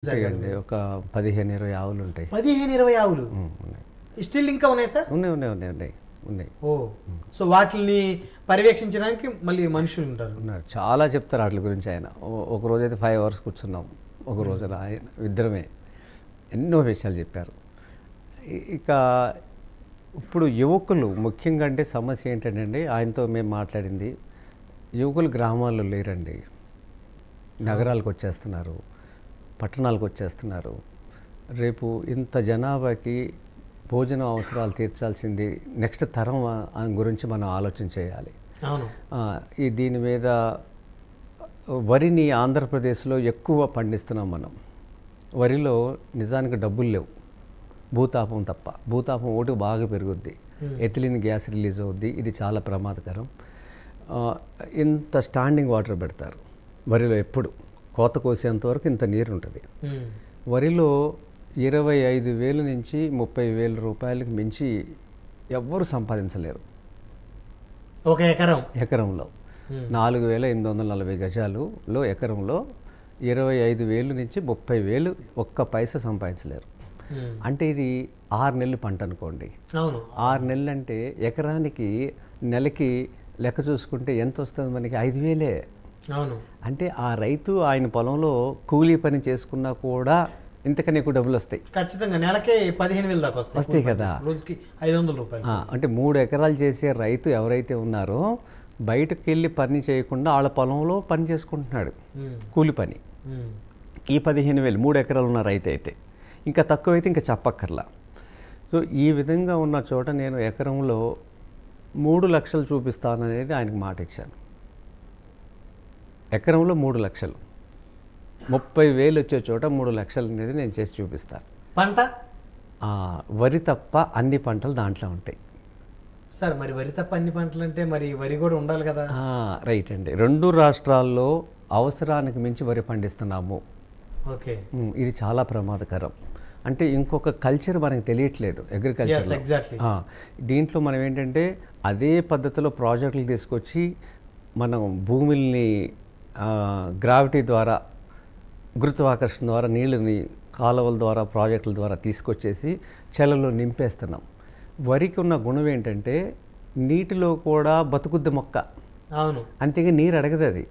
ఉంటాయండి. ఒక 15, 20 ఆవులు ఉంటాయి. 15, 20 ఆవులు ఉన్నాయి. స్టిల్ ఇంకా ఉన్నాయి సార్? ఉన్నాయి ఉన్నాయి ఉన్నాయి ఉన్నాయి ఉన్నాయి ఓ సో వాటిని పర్యవేక్షించడానికి మళ్ళీ మనుషులు ఉంటారు. ఉన్నారు. చాలా చెప్తారు వాటి గురించి ఆయన. ఒక రోజు అయితే 5 hours కూర్చున్నాం. ఒక రోజున ఆయన ఇద్దరమే ఎన్నో విషయాలు చెప్పారు. ఇక ఇప్పుడు యువకులు ముఖ్యంగా అంటే సమస్య ఏంటంటే ఆయనతో మేము మాట్లాడింది, యువకులు గ్రామాల్లో లేరండి, నగరాలకు వచ్చేస్తున్నారు, పట్టణాలకు వచ్చేస్తున్నారు. రేపు ఇంత జనాభాకి భోజన అవసరాలు తీర్చాల్సింది నెక్స్ట్ తరం గురించి మనం ఆలోచన చేయాలి. అవును. దీని మీద వరిని ఆంధ్రప్రదేశ్లో ఎక్కువ పండిస్తున్నాం మనం. వరిలో నిజానికి డబ్బులు లేవు, భూతాపం తప్ప. భూతాపం ఒకటి బాగా పెరుగుద్ది, ఎథిలిన్ గ్యాస్ రిలీజ్ అవుద్ది, ఇది చాలా ప్రమాదకరం. ఇంత స్టాండింగ్ వాటర్ పెడతారు వరిలో, ఎప్పుడు కోత కోసేంత వరకు ఇంత నీరు ఉంటుంది. వరిలో 25,000 నుంచి 30,000 రూపాయలకు మించి ఎవ్వరు సంపాదించలేరు. ఒక ఎకరంలో 4,840 గజాలులో ఎకరంలో 25,000 నుంచి 30,000 ఒక్క పైసా సంపాదించలేరు. అంటే ఇది 6 నెలలు పంట అనుకోండి. అవును. 6 నెలలు అంటే ఎకరానికి నెలకి లెక్క చూసుకుంటే ఎంత వస్తుంది మనకి? 5,000. అవును. అంటే ఆ రైతు ఆయన పొలంలో కూలీ పని చేసుకున్నా కూడా ఇంతకన్నా ఎక్కువ డబ్బులు వస్తాయి. ఖచ్చితంగా నెలకే 15,000 దాకా వస్తాయి కదా. రోజుకి 500 రూపాయలు. అంటే 3 ఎకరాలు చేసే రైతు ఎవరైతే ఉన్నారో బయటకు వెళ్ళి పని చేయకుండా వాళ్ళ పొలంలో పని చేసుకుంటున్నాడు, కూలి పని. ఈ 15,000 3 ఎకరాలు ఉన్న రైతు అయితే, ఇంకా తక్కువైతే ఇంకా చెప్పక్కర్లా. సో ఈ విధంగా ఉన్న చోట నేను ఎకరంలో 3 లక్షలు చూపిస్తాననేది ఆయనకు మాట ఇచ్చాను. ఎకరంలో 3 లక్షలు, 30,000 వచ్చే చోట 3 లక్షలు అనేది నేను చేసి చూపిస్తాను. పంట వరి తప్ప అన్ని పంటలు దాంట్లో ఉంటాయి సార్. మరి వరి తప్ప అన్ని పంటలు అంటే మరి వరి కూడా ఉండాలి కదా. రైట్ అండి. 2 రాష్ట్రాల్లో అవసరానికి మించి వరి పండిస్తున్నాము. ఓకే. ఇది చాలా ప్రమాదకరం. అంటే ఇంకొక కల్చర్ మనకు తెలియట్లేదు అగ్రికల్చర్. ఎగ్జాక్ట్లీ. దీంట్లో మనం ఏంటంటే అదే పద్ధతిలో ప్రాజెక్టులు తీసుకొచ్చి మనం భూముల్ని గ్రావిటీ ద్వారా, గురుత్వాకర్షణ ద్వారా నీళ్ళని కాలువల ద్వారా, ప్రాజెక్టుల ద్వారా తీసుకొచ్చేసి చెలలో నింపేస్తున్నాం. వరికి ఉన్న గుణం ఏంటంటే నీటిలో కూడా బతుకుద్ది మొక్క. అవును. అంతేగా నీరు అడగదు అది.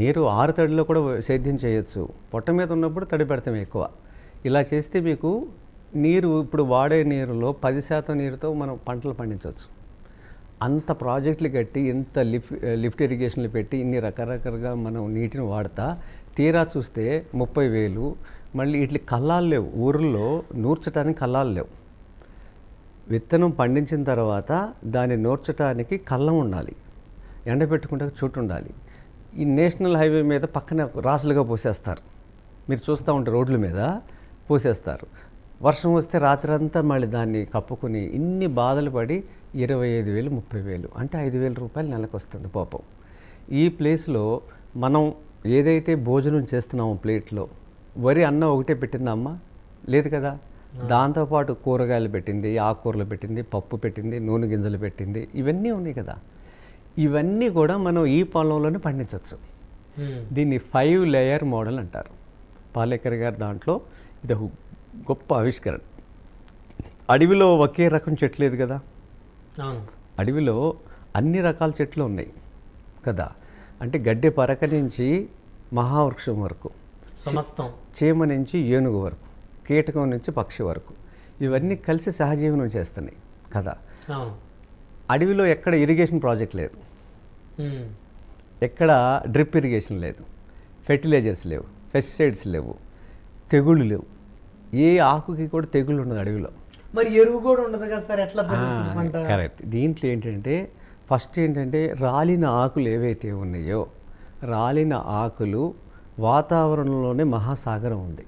నీరు 6 తడిలో కూడా సేద్యం చేయొచ్చు, పొట్ట మీద ఉన్నప్పుడు తడి పెడతాం ఎక్కువ. ఇలా చేస్తే మీకు నీరు, ఇప్పుడు వాడే నీరులో 10% నీరుతో మనం పంటలు పండించవచ్చు. అంత ప్రాజెక్టులు కట్టి, ఇంత లిఫ్ట్ ఇరిగేషన్లు పెట్టి, ఇన్ని రకరకాలుగా మనం నీటిని వాడతా తీరా చూస్తే 30,000. మళ్ళీ వీటికి కల్లాలు లేవు, ఊర్లో నూర్చడానికి కల్లాలు లేవు. విత్తనం పండించిన తర్వాత దాన్ని నూర్చడానికి కళ్ళం ఉండాలి, ఎండబెట్టుకుంటే చోటు ఉండాలి. ఈ నేషనల్ హైవే మీద పక్కన రాసులుగా పోసేస్తారు, మీరు చూస్తూ ఉంటే రోడ్ల మీద పోసేస్తారు. వర్షం వస్తే రాత్రంతా మళ్ళీ దాన్ని కప్పుకొని ఇన్ని బాధలు పడి 25,000, 30,000 అంటే 5,000 రూపాయలు నెలకు వస్తుంది పాపం. ఈ ప్లేస్లో మనం ఏదైతే భోజనం చేస్తున్నామో ప్లేట్లో వరి అన్నం ఒకటే పెట్టిందా అమ్మ? లేదు కదా. దాంతోపాటు కూరగాయలు పెట్టింది, ఆకుకూరలు పెట్టింది, పప్పు పెట్టింది, నూనె గింజలు పెట్టింది, ఇవన్నీ ఉన్నాయి కదా. ఇవన్నీ కూడా మనం ఈ పొలంలోనే పండించవచ్చు. దీన్ని 5 లేయర్ మోడల్ అంటారు. పాలేకర్ గారు దాంట్లో ఇది గొప్ప ఆవిష్కరణ. అడవిలో ఒకే రకం చెట్లు లేదు కదా. అడవిలో అన్ని రకాల చెట్లు ఉన్నాయి కదా. అంటే గడ్డి పరక నుంచి మహావృక్షం వరకు, సమస్తం, చీమ నుంచి ఏనుగు వరకు, కీటకం నుంచి పక్షి వరకు, ఇవన్నీ కలిసి సహజీవనం చేస్తున్నాయి కదా. అడవిలో ఎక్కడ ఇరిగేషన్ ప్రాజెక్ట్ లేదు, ఎక్కడ డ్రిప్ ఇరిగేషన్ లేదు, ఫెర్టిలైజర్స్ లేవు, పెస్టిసైడ్స్ లేవు, తెగుళ్ళు లేవు. ఏ ఆకుకి కూడా తెగుళ్ళు ఉండదు అడవిలో. మరి ఎరువు కూడా ఉండదు కదా సార్, ఎట్లా పెరుగుతుంది పంట? కరెక్ట్. దీంట్లో ఏంటంటే ఫస్ట్ ఏంటంటే రాలిన ఆకులు ఏవైతే ఉన్నాయో, రాలిన ఆకులు వాతావరణంలోనే మహాసాగరం ఉంది.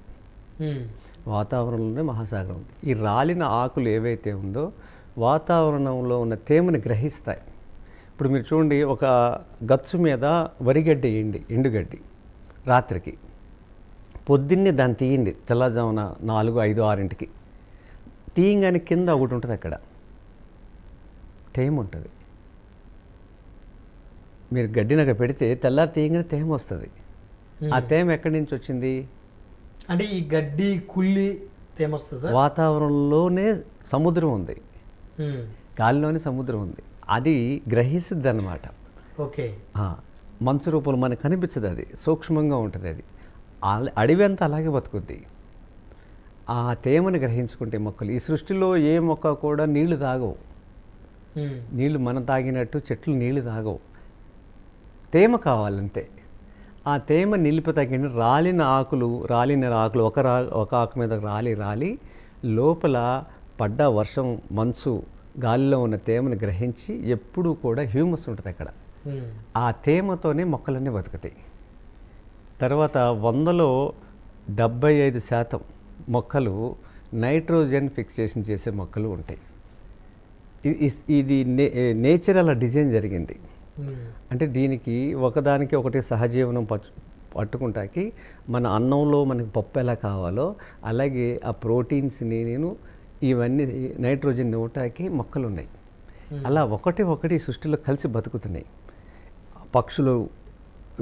వాతావరణంలోనే మహాసాగరం ఉంది. ఈ రాలిన ఆకులు ఏవైతే ఉందో వాతావరణంలో ఉన్న తేమని గ్రహిస్తాయి. ఇప్పుడు మీరు చూడండి, ఒక గచ్చు మీద వరిగడ్డి వేయండి, ఎండుగడ్డి, రాత్రికి పొద్దున్నే దాన్ని తీయండి, తెల్లజామున 4, 5, 6ంటికి తీయంగానే కింద ఒకటి ఉంటుంది, అక్కడ తేమ ఉంటుంది. మీరు గడ్డిని అక్కడ పెడితే తెల్లారి తీయంగానే తేమ వస్తుంది. ఆ తేమ ఎక్కడి నుంచి వచ్చింది? అంటే ఈ గడ్డి కుళ్ళి తేమ వస్తుంది సార్. వాతావరణంలోనే సముద్రం ఉంది, ఉమ్. గాలిలోనే సముద్రం ఉంది, అది గ్రహిస్తుంది అన్నమాట. ఓకే. మంచు రూపంలో మనకు కనిపించదు, అది సూక్ష్మంగా ఉంటుంది. అది అడవి అంతా అలాగే బతుకుద్ది. ఆ తేమని గ్రహించుకుంటే మొక్కలు, ఈ సృష్టిలో ఏ మొక్క కూడా నీళ్లు తాగవు. ఉమ్. నీళ్లు మనం తాగినట్టు చెట్లు నీళ్లు తాగవు, తేమ కావాలంతే. ఆ తేమ నిలిపి తగ్గిన రాలిన ఆకులు ఒక ఆకు మీద రాలి లోపల పడ్డ వర్షం, మంచు, గాలిలో ఉన్న తేమను గ్రహించి ఎప్పుడూ కూడా హ్యూమస్ ఉంటుంది అక్కడ. ఉమ్. ఆ తేమతోనే మొక్కలన్నీ బతుకుతాయి. తర్వాత 100లో 75% మొక్కలు నైట్రోజన్ ఫిక్సేషన్ చేసే మొక్కలు ఉంటాయి. ఇది నేచర్ అలా డిజైన్ జరిగింది. ఉమ్. అంటే దీనికి ఒకదానికి ఒకటి సహజీవనం పట్టుకుంటాకి మన అన్నంలో మనకి పప్పు ఎలా కావాలో అలాగే ఆ ప్రోటీన్స్ని ఇవన్నీ నైట్రోజన్ ఇవ్వటానికి మొక్కలు ఉన్నాయి. అలా ఒకటి సృష్టిలో కలిసి బతుకుతున్నాయి. పక్షులు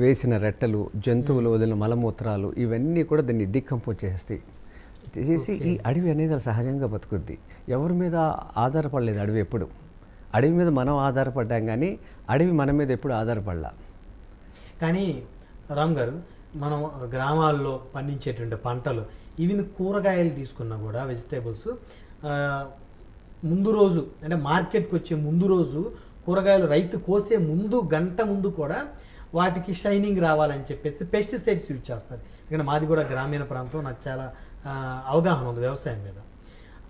వేసిన రెట్టలు, జంతువులు వదిలిన మలమూత్రాలు, ఇవన్నీ కూడా దాన్ని డికంపోజ్ చేస్తాయి. చేసి ఈ అడవి అనేది అది సహజంగా బతుకుద్ది. ఎవరి మీద ఆధారపడలేదు అడవి ఎప్పుడు. అడవి మీద మనం ఆధారపడ్డాం కానీ అడవి మన మీద ఎప్పుడు ఆధారపడలా. కానీ రామ్ గారు, మనం గ్రామాల్లో పండించేటువంటి పంటలు, ఈవెన్ కూరగాయలు తీసుకున్నా కూడా వెజిటేబుల్స్, ముందు రోజు అంటే మార్కెట్కి వచ్చే ముందు రోజు కూరగాయలు రైతు కోసే ముందు గంట ముందు కూడా వాటికి షైనింగ్ రావాలని చెప్పేసి పెస్టిసైడ్స్ యూజ్ చేస్తారు. ఇక్కడ మాది కూడా గ్రామీణ ప్రాంతం, నాకు చాలా అవగాహన ఉంది వ్యవసాయం మీద.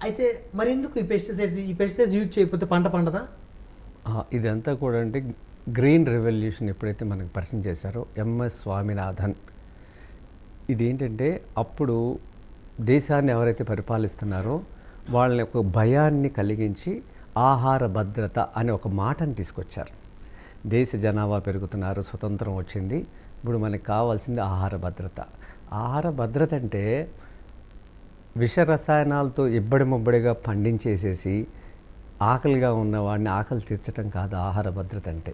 అయితే మరి ఎందుకు ఈ పెస్టిసైడ్స్ యూజ్ చేయకపోతే పంట పండదా? ఇదంతా కూడా అంటే గ్రీన్ రెవల్యూషన్ ఎప్పుడైతే మనకు పరిచయం చేశారో ఎంఎస్ స్వామినాథన్, ఇదేంటంటే అప్పుడు దేశాన్ని ఎవరైతే పరిపాలిస్తున్నారో వాళ్ళని ఒక భయాన్ని కలిగించి ఆహార భద్రత అనే ఒక మాటని తీసుకొచ్చారు. దేశ జనాభా పెరుగుతున్నారు, స్వతంత్రం వచ్చింది, ఇప్పుడు మనకి కావాల్సింది ఆహార భద్రత. ఆహార భద్రత అంటే విష రసాయనాలతో ఇబ్బడిముబ్బడిగా పండించేసేసి ఆకలిగా ఉన్నవాడిని ఆకలి తీర్చడం కాదు ఆహార భద్రత అంటే.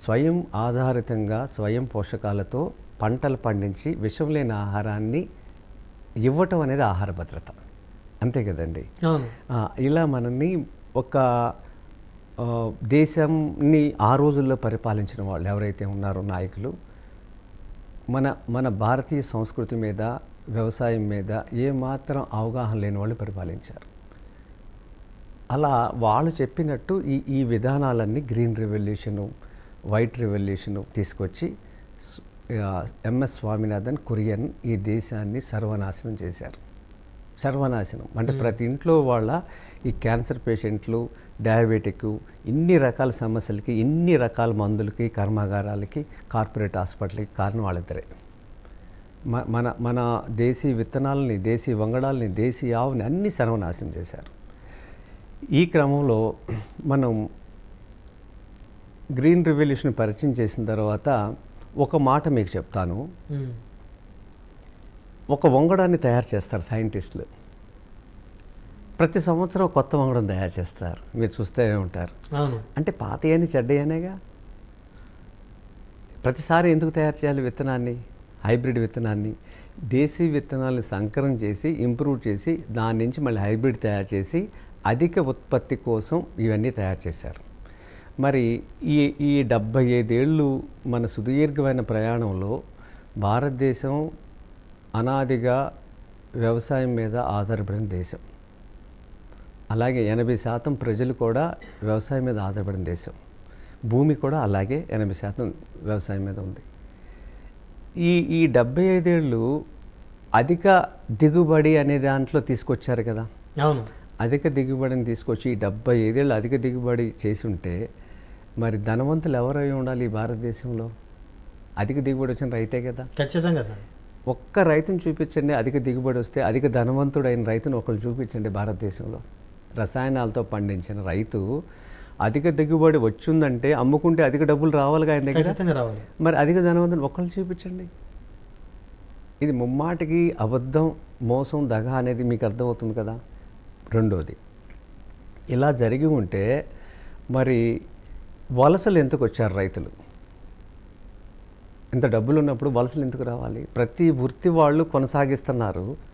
స్వయం ఆధారితంగా స్వయం పోషకాలతో పంటలు పండించి విషం లేని ఆహారాన్ని ఇవ్వటం అనేది ఆహార భద్రత, అంతే కదండి. ఇలా మనల్ని ఒక దేశాన్ని ఆ రోజుల్లో పరిపాలించిన వాళ్ళు ఎవరైతే ఉన్నారో నాయకులు, మన భారతీయ సంస్కృతి మీద, వ్యవసాయం మీద ఏమాత్రం అవగాహన లేని వాళ్ళు పరిపాలించారు. అలా వాళ్ళు చెప్పినట్టు ఈ విధానాలన్నీ గ్రీన్ రెవల్యూషను, వైట్ రెవల్యూషను తీసుకొచ్చి ఎంఎస్ స్వామినాథన్ కురియన్ ఈ దేశాన్ని సర్వనాశనం చేశారు. సర్వనాశనం అంటే ప్రతి ఇంట్లో వాళ్ళ ఈ క్యాన్సర్ పేషెంట్లు, డయాబెటిక్, ఇన్ని రకాల సమస్యలకి, ఇన్ని రకాల మందులకి, కర్మాగారాలకి, కార్పొరేట్ హాస్పిటల్కి కారణం వాళ్ళిద్దరే. మన దేశీ విత్తనాలని, దేశీ వంగడాలని, దేశీ ఆవుని అన్నీ సర్వనాశనం చేశారు. ఈ క్రమంలో మనం గ్రీన్ రెవల్యూషన్ పరిచయం చేసిన తర్వాత ఒక మాట మీకు చెప్తాను. ఒక వంగడాన్ని తయారు చేస్తారు సైంటిస్టులు, ప్రతి సంవత్సరం కొత్త వంగడం తయారు చేస్తారు. మీరు చూస్తే ఉంటారు. అంటే పాతయని చెడ్డయనేగా. ప్రతిసారి ఎందుకు తయారు చేయాలి విత్తనాన్ని, హైబ్రిడ్ విత్తనాన్ని? దేశీ విత్తనాలను సంకరం చేసి, ఇంప్రూవ్ చేసి, దాని నుంచి మళ్ళీ హైబ్రిడ్ తయారు చేసి అధిక ఉత్పత్తి కోసం ఇవన్నీ తయారు చేశారు. మరి ఈ 75 ఏళ్ళు మన సుదీర్ఘమైన ప్రయాణంలో భారతదేశం అనాదిగా వ్యవసాయం మీద ఆధారపడిన దేశం. అలాగే 80% ప్రజలు కూడా వ్యవసాయం మీద ఆధారపడిన దేశం. భూమి కూడా అలాగే 80% వ్యవసాయం మీద ఉంది. ఈ 75 ఏళ్ళు అధిక దిగుబడి అనే దాంట్లో తీసుకొచ్చారు కదా. అవును, అధిక దిగుబడిని తీసుకొచ్చి ఈ 75 ఏళ్ళు అధిక దిగుబడి చేసి ఉంటే మరి ధనవంతులు ఎవరై ఉండాలి ఈ భారతదేశంలో? అధిక దిగుబడి వచ్చిన రైతే కదా. ఖచ్చితంగా సార్. ఒక్క రైతుని చూపించండి అధిక దిగుబడి వస్తే, అధిక ధనవంతుడైన రైతును ఒకళ్ళు చూపించండి భారతదేశంలో. రసాయనాలతో పండించిన రైతు అధిక దిగుబడి వచ్చిందంటే అమ్ముకుంటే అధిక డబ్బులు రావాలిగా ఆయన దగ్గర. రావాలి. మరి అధిక ధనవంతుని ఒకళ్ళు చూపించండి. ఇది ముమ్మాటికి అబద్ధం, మోసం, దగ అనేది మీకు అర్థమవుతుంది కదా. రెండోది, ఇలా జరిగి ఉంటే మరి వలసలు ఎందుకు వచ్చారు రైతులు? ఇంత డబ్బులు ఉన్నప్పుడు వలసలు ఎందుకు రావాలి? ప్రతి వృత్తి వాళ్ళు కొనసాగిస్తున్నారు.